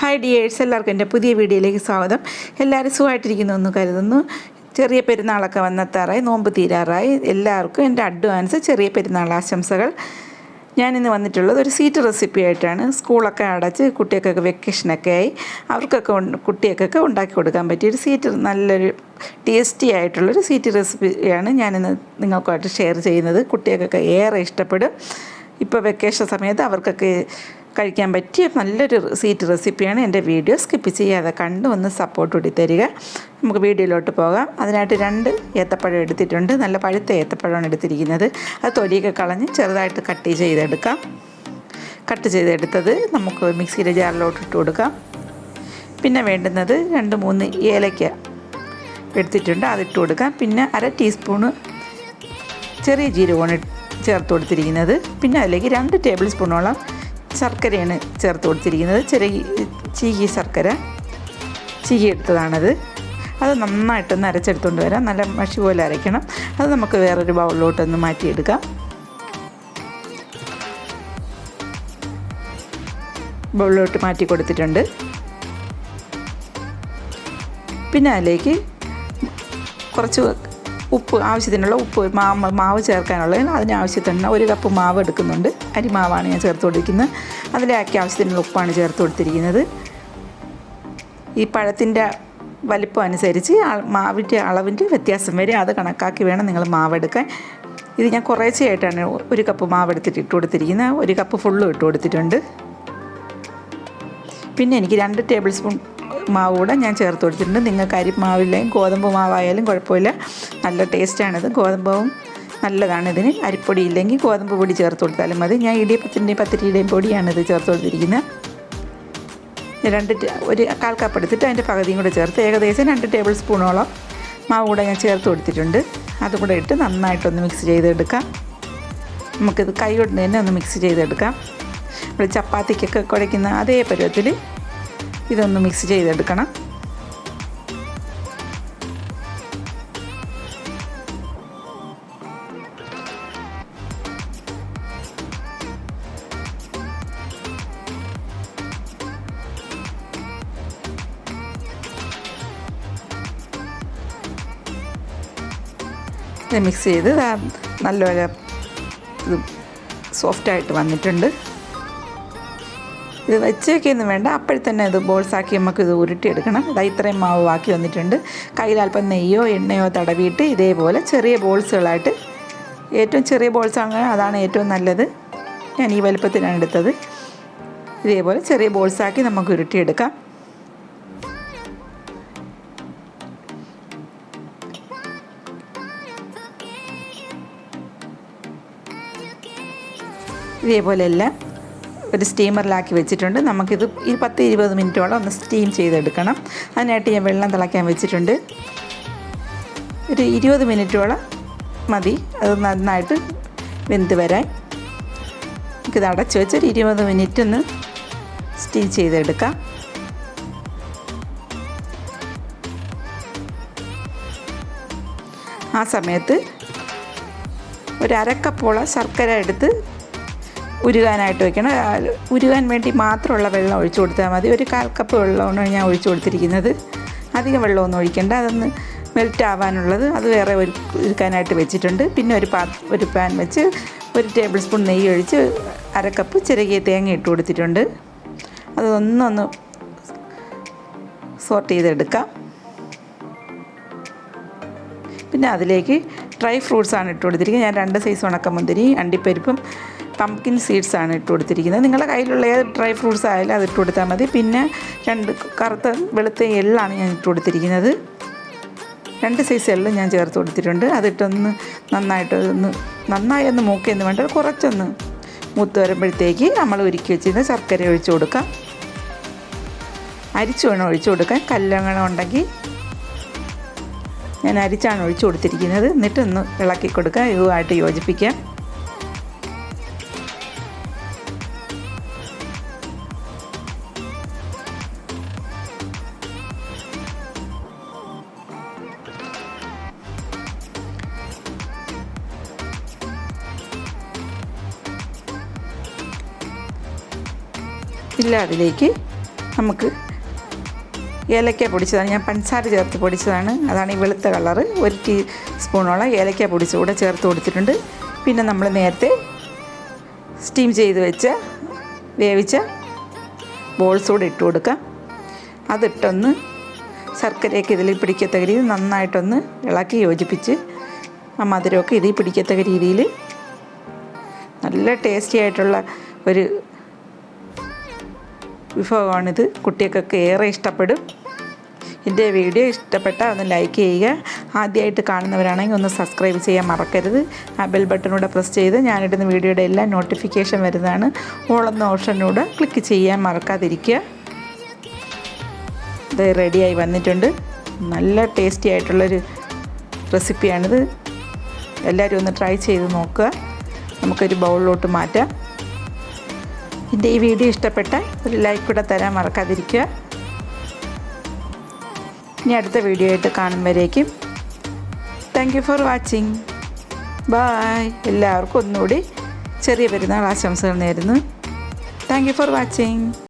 Hi dears, എല്ലാവർക്കും എൻ്റെ പുതിയ വീഡിയോയിലേക്ക് സ്വാഗതം. എല്ലാവരും സുഖമായിട്ടിരിക്കുന്നു എന്ന് കരുതുന്നു. ചെറിയ പെരുന്നാളൊക്കെ വന്നെത്താറായി, നോമ്പ് തീരാറായി. എല്ലാവർക്കും എൻ്റെ അഡ്വാൻസ് ചെറിയ പെരുന്നാൾ ആശംസകൾ. ഞാനിന്ന് വന്നിട്ടുള്ളത് ഒരു സ്വീറ്റ് റെസിപ്പി ആയിട്ടാണ്. സ്കൂളൊക്കെ അടച്ച് കുട്ടികൾക്കൊക്കെ വെക്കേഷനൊക്കെ ആയി, കുട്ടികൾക്കൊക്കെ ഉണ്ടാക്കി കൊടുക്കാൻ പറ്റിയൊരു സ്വീറ്റ്, നല്ലൊരു ടേസ്റ്റി ആയിട്ടുള്ളൊരു സ്വീറ്റ് റെസിപ്പിയാണ് ഞാനിന്ന് നിങ്ങൾക്കായിട്ട് ഷെയർ ചെയ്യുന്നത്. കുട്ടികൾക്കൊക്കെ ഏറെ ഇഷ്ടപ്പെടും. ഇപ്പോൾ വെക്കേഷൻ സമയത്ത് അവർക്കൊക്കെ കഴിക്കാൻ പറ്റിയ നല്ലൊരു സ്വീറ്റ് റെസിപ്പിയാണ്. എൻ്റെ വീഡിയോ സ്കിപ്പ് ചെയ്യാതെ കണ്ട് ഒന്ന് സപ്പോർട്ട് കൂടി തരിക. നമുക്ക് വീഡിയോയിലോട്ട് പോകാം. അതിനായിട്ട് 2 ഏത്തപ്പഴം എടുത്തിട്ടുണ്ട്. നല്ല പഴുത്ത ഏത്തപ്പഴമാണ് എടുത്തിരിക്കുന്നത്. അത് തൊലിയൊക്കെ കളഞ്ഞ് ചെറുതായിട്ട് കട്ട് ചെയ്തെടുക്കാം. കട്ട് ചെയ്തെടുത്തത് നമുക്ക് മിക്സിയുടെ ജാറിലോട്ട് ഇട്ട് കൊടുക്കാം. പിന്നെ വേണ്ടുന്നത് 2-3 ഏലക്ക എടുത്തിട്ടുണ്ട്, അതിട്ട് കൊടുക്കാം. പിന്നെ 1/2 ടീസ്പൂണ് ചെറിയ ജീരകമാണ് ചേർത്ത് കൊടുത്തിരിക്കുന്നത്. പിന്നെ അതിലേക്ക് 2 ടേബിൾ സ്പൂണോളം ശർക്കരയാണ് ചേർത്ത് കൊടുത്തിരിക്കുന്നത്. ചീകി ശർക്കര ചീകിയെടുത്തതാണത്. അത് നന്നായിട്ടൊന്ന് അരച്ചെടുത്തുകൊണ്ട് വരാം. നല്ല മഷി പോലെ അരയ്ക്കണം. അത് നമുക്ക് വേറൊരു ബൗളിലോട്ടൊന്ന് മാറ്റിയെടുക്കാം. ബൗളിലോട്ട് മാറ്റി കൊടുത്തിട്ടുണ്ട്. പിന്നെ അതിലേക്ക് കുറച്ച് ഉപ്പ്, ആവശ്യത്തിനുള്ള ഉപ്പ്, മാവ് ചേർക്കാനുള്ളത് അതിനാവശ്യത്തിന് 1 കപ്പ് മാവ് എടുക്കുന്നുണ്ട്. അരിമാവാണ് ഞാൻ ചേർത്ത് കൊടുക്കുന്നത്. അതിലേക്ക് ആവശ്യത്തിനുള്ള ഉപ്പാണ് ചേർത്ത് കൊടുത്തിരിക്കുന്നത്. ഈ പഴത്തിൻ്റെ വലിപ്പം അനുസരിച്ച് മാവിൻ്റെ അളവിൻ്റെ വ്യത്യാസം വരും. അത് കണക്കാക്കി വേണം നിങ്ങൾ മാവെടുക്കാൻ. ഇത് ഞാൻ കുറേശ്ശെയായിട്ടാണ് 1 കപ്പ് മാവ് എടുത്തിട്ട് ഇട്ട് കൊടുത്തിരിക്കുന്നത്. 1 കപ്പ് ഫുള്ളും ഇട്ട് കൊടുത്തിട്ടുണ്ട്. പിന്നെ എനിക്ക് 2 ടേബിൾ സ്പൂൺ മാവ് കൂടെ ഞാൻ ചേർത്ത് കൊടുത്തിട്ടുണ്ട്. നിങ്ങൾക്ക് അരിമാവില്ലെങ്കിൽ ഗോതമ്പ് മാവായാലും കുഴപ്പമില്ല, നല്ല ടേസ്റ്റാണിത്. ഗോതമ്പവും നല്ലതാണ് ഇതിന്. അരിപ്പൊടി ഇല്ലെങ്കിൽ ഗോതമ്പ് പൊടി ചേർത്ത് കൊടുത്താലും മതി. ഞാൻ ഇടിയപ്പത്തിൻ്റെയും പത്തിരിയുടെയും പൊടിയാണിത് ചേർത്ത് കൊടുത്തിരിക്കുന്നത്. 1/4 കപ്പ് എടുത്തിട്ട് അതിൻ്റെ പകുതിയും കൂടെ ചേർത്ത് ഏകദേശം 2 ടേബിൾ സ്പൂണോളം മാവ് കൂടെ ഞാൻ ചേർത്ത് കൊടുത്തിട്ടുണ്ട്. അതുകൂടെ ഇട്ട് നന്നായിട്ടൊന്ന് മിക്സ് ചെയ്തെടുക്കാം. നമുക്കിത് കൈ കൊണ്ട് തന്നെ ഒന്ന് മിക്സ് ചെയ്തെടുക്കാം. നമ്മൾ ചപ്പാത്തിക്കൊക്കെ കുഴയ്ക്കുന്ന അതേ പരുവത്തിൽ ഇതൊന്ന് മിക്സ് ചെയ്തെടുക്കണം. ഇത് മിക്സ് ചെയ്ത് നല്ലപോലെ ഇത് സോഫ്റ്റായിട്ട് വന്നിട്ടുണ്ട്. ഇത് വെച്ചേക്കൊന്നും വേണ്ട, അപ്പോഴത്തന്നെ ഇത് ബോൾസാക്കി നമുക്കിത് ഉരുട്ടിയെടുക്കണം. ഇത്രയും മാവ് ബാക്കി വന്നിട്ടുണ്ട്. കയ്യിൽ അല്പം നെയ്യോ എണ്ണയോ തടവിയിട്ട് ഇതേപോലെ ചെറിയ ബോൾസുകളായിട്ട്, ഏറ്റവും ചെറിയ ബോൾസാണ് അതാണ് ഏറ്റവും നല്ലത്. ഞാൻ ഈ വലുപ്പത്തിനാണ് എടുത്തത്. ഇതേപോലെ ചെറിയ ബോൾസാക്കി നമുക്ക് ഉരുട്ടിയെടുക്കാം. ഇതേപോലെ എല്ലാം ഒരു സ്റ്റീമറിലാക്കി വെച്ചിട്ടുണ്ട്. നമുക്കിത് 10-20 മിനിറ്റോളം ഒന്ന് സ്റ്റീം ചെയ്തെടുക്കണം. അതിനായിട്ട് ഞാൻ വെള്ളം തിളയ്ക്കാൻ വെച്ചിട്ടുണ്ട്. ഒരു 20 മിനിറ്റോളം മതി അത് നന്നായിട്ട് വെന്ത് വരാൻ. നമുക്കിത് അടച്ച് വെച്ചൊരു 20 മിനിറ്റ് ഒന്ന് സ്റ്റീം ചെയ്തെടുക്കാം. ആ സമയത്ത് ഒരു 1/2 കപ്പോളം ശർക്കര എടുത്ത് ഉരുകാനായിട്ട് വെക്കണം. ഉരുകാൻ വേണ്ടി മാത്രമുള്ള വെള്ളം ഒഴിച്ചു കൊടുത്താൽ മതി. ഒരു 1/4 കപ്പ് വെള്ളമാണ് ഞാൻ ഒഴിച്ചു കൊടുത്തിരിക്കുന്നത്. അധികം വെള്ളമൊന്നും ഒഴിക്കേണ്ട. അതൊന്ന് മെൽറ്റ് ആവാനുള്ളത് അത് വേറെ ഉരുക്കാനായിട്ട് വെച്ചിട്ടുണ്ട്. പിന്നെ ഒരു പാൻ വെച്ച് 1 ടേബിൾ സ്പൂൺ നെയ്യ് ഒഴിച്ച് 1/2 കപ്പ് ചിരകിയ തേങ്ങ ഇട്ട് കൊടുത്തിട്ടുണ്ട്. അതൊന്നൊന്ന് സോട്ട് ചെയ്തെടുക്കാം. പിന്നെ അതിലേക്ക് ഡ്രൈ ഫ്രൂട്ട്സാണ് ഇട്ട് കൊടുത്തിരിക്കുന്നത്. ഞാൻ 2 സൈസ് ഉണക്കമുന്തിരി, അണ്ടിപ്പരിപ്പും പംകിൻ സീഡ്സാണ് ഇട്ട് കൊടുത്തിരിക്കുന്നത്. നിങ്ങളുടെ കയ്യിലുള്ള ഏത് ഡ്രൈ ഫ്രൂട്ട്സ് ആയാലും അത് ഇട്ട് കൊടുത്താൽ മതി. പിന്നെ 2 കറുത്ത വെളുത്ത എള്ളാണ് ഞാൻ ഇട്ട് കൊടുത്തിരിക്കുന്നത്. 2 സൈസ് എള്ളും ഞാൻ ചേർത്ത് കൊടുത്തിട്ടുണ്ട്. അതിട്ടൊന്ന് നന്നായി ഒന്ന് മൂക്കെന്ന് വേണ്ട, കുറച്ചൊന്ന് മൂത്ത് വരുമ്പോഴത്തേക്ക് നമ്മൾ ഉരുക്കി വെച്ചിരുന്ന ശർക്കര ഒഴിച്ചു കൊടുക്കാം. അരിച്ചു വേണം ഒഴിച്ചു കൊടുക്കാൻ. കല്ലങ്ങനെ ഉണ്ടെങ്കിൽ ഞാൻ അരിച്ചാണ് ഒഴിച്ചു കൊടുത്തിരിക്കുന്നത്. എന്നിട്ടൊന്ന് ഇളക്കി കൊടുക്കാം. ഇതുമായിട്ട് യോജിപ്പിക്കാം. ഇല്ല, അതിലേക്ക് നമുക്ക് ഏലക്ക പൊടിച്ചതാണ്, ഞാൻ പഞ്ചസാര ചേർത്ത് പൊടിച്ചതാണ്, അതാണ് ഈ വെളുത്ത കളറ്. 1 ടീസ്പൂണോളം ഏലക്ക പൊടിച്ച് കൂടെ ചേർത്ത് കൊടുത്തിട്ടുണ്ട്. പിന്നെ നമ്മൾ നേരത്തെ സ്റ്റീം ചെയ്ത് വേവിച്ച ബോൾസ് കൂടെ ഇട്ട് കൊടുക്കാം. അതിട്ടൊന്ന് ശർക്കരയൊക്കെ ഇതിൽ പിടിക്കത്തക്ക രീതിയിൽ നന്നായിട്ടൊന്ന് ഇളക്കി യോജിപ്പിച്ച് ആ മധുരമൊക്കെ ഇതിൽ പിടിക്കത്തക്ക രീതിയിൽ നല്ല ടേസ്റ്റി ആയിട്ടുള്ള ഒരു വിഭവമാണിത്. കുട്ടികൾക്കൊക്കെ ഏറെ ഇഷ്ടപ്പെടും. എൻ്റെ വീഡിയോ ഇഷ്ടപ്പെട്ടാൽ ഒന്ന് ലൈക്ക് ചെയ്യുക. ആദ്യമായിട്ട് കാണുന്നവരാണെങ്കിൽ ഒന്ന് സബ്സ്ക്രൈബ് ചെയ്യാൻ മറക്കരുത്. ആ ബെൽ ബട്ടണൂടെ പ്രസ് ചെയ്ത് ഞാനിടുന്ന വീഡിയോയുടെ എല്ലാ നോട്ടിഫിക്കേഷൻ വരുന്നതാണ്. ഓൾ എന്ന ഓപ്ഷനൂടെ ക്ലിക്ക് ചെയ്യാൻ മറക്കാതിരിക്കുക. ഇത് റെഡിയായി വന്നിട്ടുണ്ട്. നല്ല ടേസ്റ്റി ആയിട്ടുള്ളൊരു റെസിപ്പിയാണിത്. എല്ലാവരും ഒന്ന് ട്രൈ ചെയ്ത് നോക്കുക. നമുക്കൊരു ബൗളിലോട്ട് മാറ്റാം. എൻ്റെ ഈ വീഡിയോ ഇഷ്ടപ്പെട്ടാൽ ഒരു ലൈക്ക് കൂടെ തരാൻ മറക്കാതിരിക്കുക. ഇനി അടുത്ത വീഡിയോ ആയിട്ട് കാണുമ്പോഴേക്കും thank you for watching. Bye. എല്ലാവർക്കും ഒന്നുകൂടി ചെറിയ പെരുന്നാൾ ആശംസകൾ നേരുന്നു. Thank you for watching.